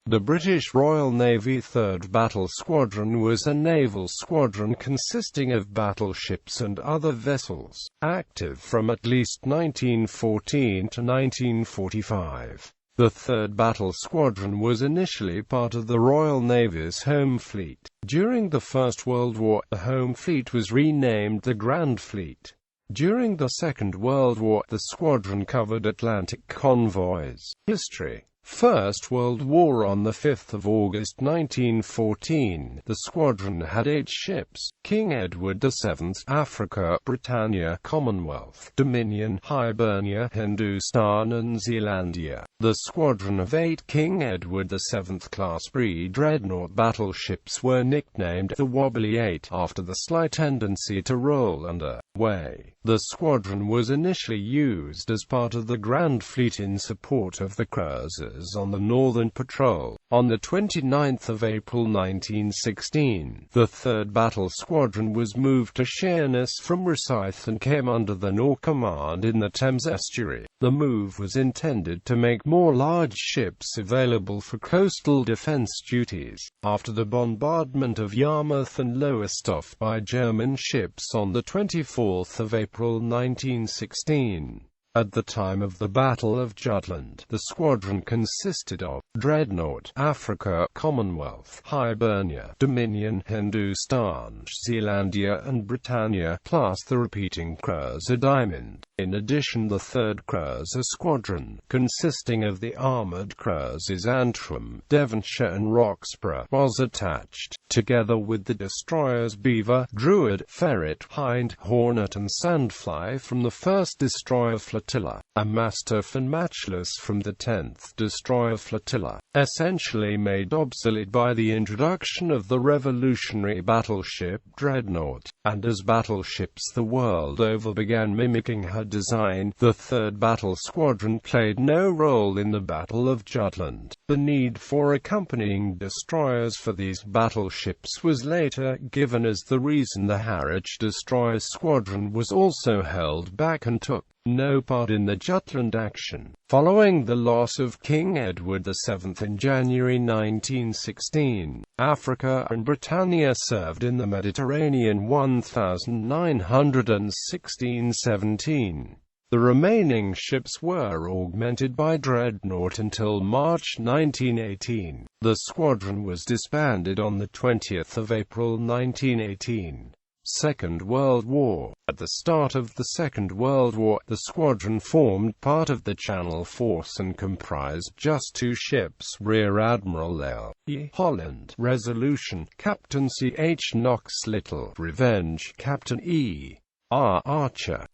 The British Royal Navy 3rd Battle Squadron was a naval squadron consisting of battleships and other vessels, active from at least 1914 to 1945. The 3rd Battle Squadron was initially part of the Royal Navy's Home Fleet. During the First World War, the Home Fleet was renamed the Grand Fleet. During the Second World War, the squadron covered Atlantic convoys. History. First World War. On 5 August 1914, the squadron had 8 ships: King Edward VII, Africa, Britannia, Commonwealth, Dominion, Hibernia, Hindustan and Zealandia. The squadron of 8 King Edward VII Class pre-dreadnought battleships were nicknamed the Wobbly 8, after the slight tendency to roll under way. The squadron was initially used as part of the Grand Fleet in support of the cruisers on the Northern Patrol. On 29 April 1916, the 3rd Battle Squadron was moved to Sheerness from Rosyth and came under the Nor Command in the Thames estuary. The move was intended to make more large ships available for coastal defense duties, after the bombardment of Yarmouth and Lowestoft by German ships on 24 April 1916. At the time of the Battle of Jutland, the squadron consisted of Dreadnought, Africa, Commonwealth, Hibernia, Dominion, Hindustan, Zealandia and Britannia, plus the repeating cruiser Diamond. In addition, the 3rd Cruiser Squadron, consisting of the armoured cruisers Antrim, Devonshire and Roxburgh, was attached, together with the destroyers Beaver, Druid, Ferret, Hind, Hornet and Sandfly from the 1st Destroyer Flotilla, a Mastiff and Matchless from the 10th Destroyer Flotilla, essentially made obsolete by the introduction of the revolutionary battleship Dreadnought, and as battleships the world over began mimicking her design, the 3rd Battle Squadron played no role in the Battle of Jutland. The need for accompanying destroyers for these battleships was later given as the reason the Harwich Destroyer Squadron was also held back and took no part in the Jutland action. Following the loss of King Edward VII in January 1916, Africa and Britannia served in the Mediterranean 1916–17. The remaining ships were augmented by Dreadnought until March 1918. The squadron was disbanded on 20 April 1918. Second World War. At the start of the Second World War, the squadron formed part of the Channel Force and comprised just 2 ships: Rear Admiral L. E. Holland, Resolution, Captain C. H. Knox Little, Revenge, Captain E. R. Archer.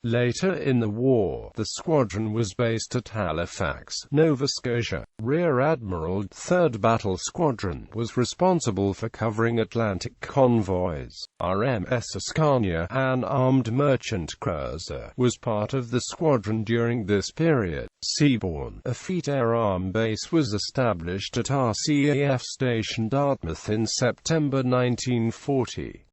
Later in the war, the squadron was based at Halifax, Nova Scotia. Rear Admiral 3rd Battle Squadron was responsible for covering Atlantic convoys. RMS Ascania, an armed merchant cruiser, was part of the squadron during this period. Seabourn, a Fleet Air Arm base was established at RCAF Station Dartmouth in September 1940.